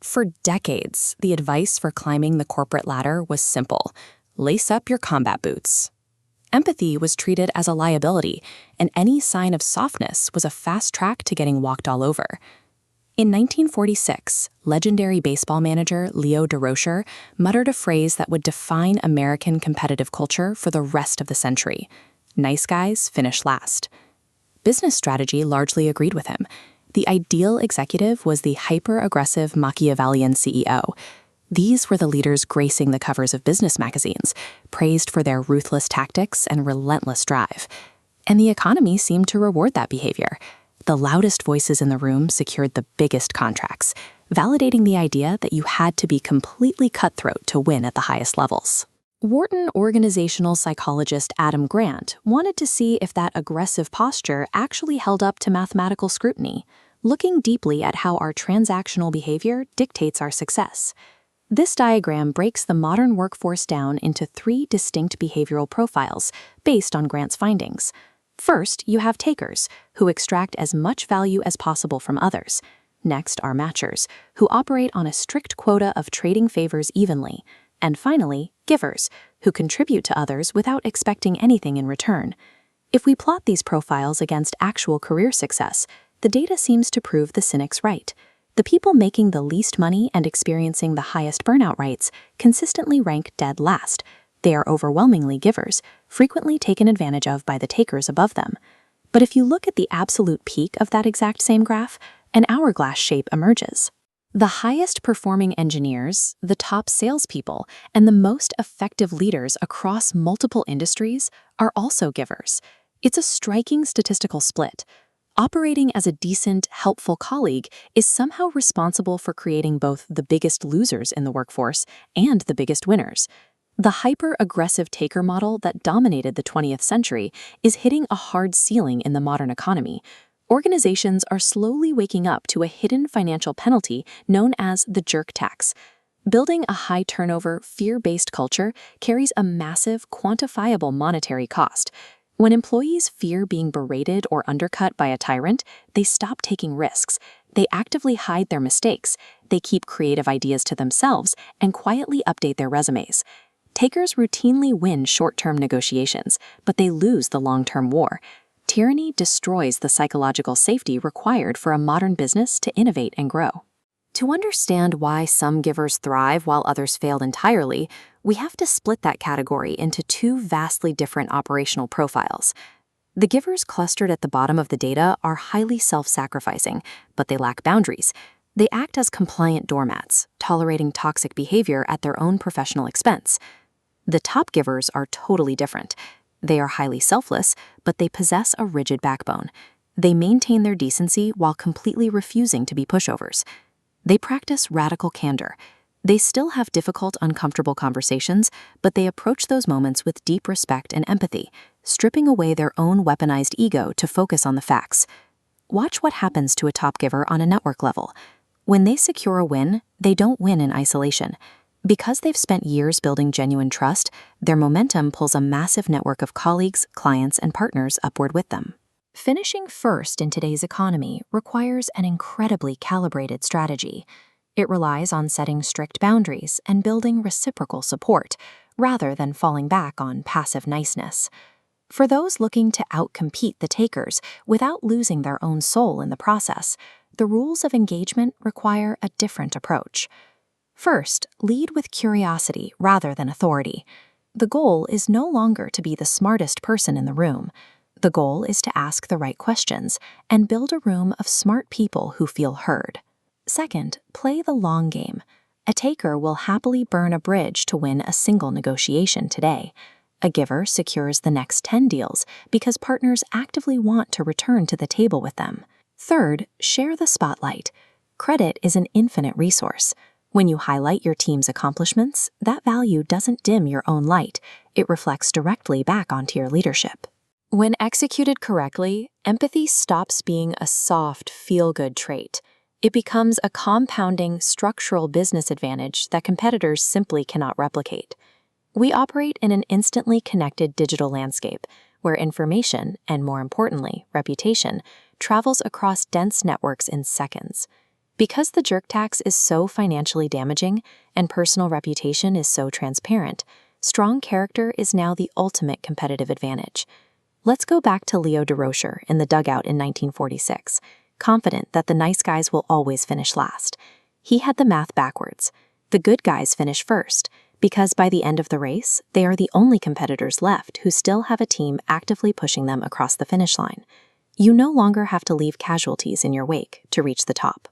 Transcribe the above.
For decades, the advice for climbing the corporate ladder was simple: lace up your combat boots. Empathy was treated as a liability, and any sign of softness was a fast track to getting walked all over. In 1946, legendary baseball manager Leo Durocher muttered a phrase that would define American competitive culture for the rest of the century: nice guys finish last. Business strategy largely agreed with him. The ideal executive was the hyper-aggressive Machiavellian CEO. These were the leaders gracing the covers of business magazines, praised for their ruthless tactics and relentless drive. And the economy seemed to reward that behavior. The loudest voices in the room secured the biggest contracts, validating the idea that you had to be completely cutthroat to win at the highest levels. Wharton organizational psychologist Adam Grant wanted to see if that aggressive posture actually held up to mathematical scrutiny, looking deeply at how our transactional behavior dictates our success. This diagram breaks the modern workforce down into 3 distinct behavioral profiles based on Grant's findings. First, you have takers, who extract as much value as possible from others. Next are matchers, who operate on a strict quota of trading favors evenly. And finally, givers, who contribute to others without expecting anything in return. If we plot these profiles against actual career success, the data seems to prove the cynics right. The people making the least money and experiencing the highest burnout rates consistently rank dead last. They are overwhelmingly givers, frequently taken advantage of by the takers above them. But if you look at the absolute peak of that exact same graph, an hourglass shape emerges. The highest performing engineers, the top salespeople, and the most effective leaders across multiple industries are also givers. It's a striking statistical split. Operating as a decent, helpful colleague is somehow responsible for creating both the biggest losers in the workforce and the biggest winners. The hyper-aggressive taker model that dominated the 20th century is hitting a hard ceiling in the modern economy. Organizations are slowly waking up to a hidden financial penalty known as the jerk tax. Building a high-turnover, fear-based culture carries a massive, quantifiable monetary cost. When employees fear being berated or undercut by a tyrant, they stop taking risks. They actively hide their mistakes. They keep creative ideas to themselves and quietly update their resumes. Takers routinely win short-term negotiations, but they lose the long-term war. Tyranny destroys the psychological safety required for a modern business to innovate and grow. To understand why some givers thrive while others fail entirely, we have to split that category into 2 vastly different operational profiles. The givers clustered at the bottom of the data are highly self-sacrificing, but they lack boundaries. They act as compliant doormats, tolerating toxic behavior at their own professional expense. The top givers are totally different. They are highly selfless, but they possess a rigid backbone. They maintain their decency while completely refusing to be pushovers. They practice radical candor. They still have difficult, uncomfortable conversations, but they approach those moments with deep respect and empathy, stripping away their own weaponized ego to focus on the facts. Watch what happens to a top giver on a network level. When they secure a win, they don't win in isolation. Because they've spent years building genuine trust, their momentum pulls a massive network of colleagues, clients, and partners upward with them. Finishing first in today's economy requires an incredibly calibrated strategy. It relies on setting strict boundaries and building reciprocal support, rather than falling back on passive niceness. For those looking to outcompete the takers without losing their own soul in the process, the rules of engagement require a different approach. First, lead with curiosity rather than authority. The goal is no longer to be the smartest person in the room. The goal is to ask the right questions and build a room of smart people who feel heard. Second, play the long game. A taker will happily burn a bridge to win a single negotiation today. A giver secures the next 10 deals because partners actively want to return to the table with them. Third, share the spotlight. Credit is an infinite resource. When you highlight your team's accomplishments, that value doesn't dim your own light. It reflects directly back onto your leadership. When executed correctly, empathy stops being a soft, feel-good trait. It becomes a compounding, structural business advantage that competitors simply cannot replicate. We operate in an instantly connected digital landscape, where information, and more importantly, reputation, travels across dense networks in seconds. Because the jerk tax is so financially damaging and personal reputation is so transparent, strong character is now the ultimate competitive advantage. Let's go back to Leo DeRocher in the dugout in 1946, confident that the nice guys will always finish last. He had the math backwards. The good guys finish first, because by the end of the race, they are the only competitors left who still have a team actively pushing them across the finish line. You no longer have to leave casualties in your wake to reach the top.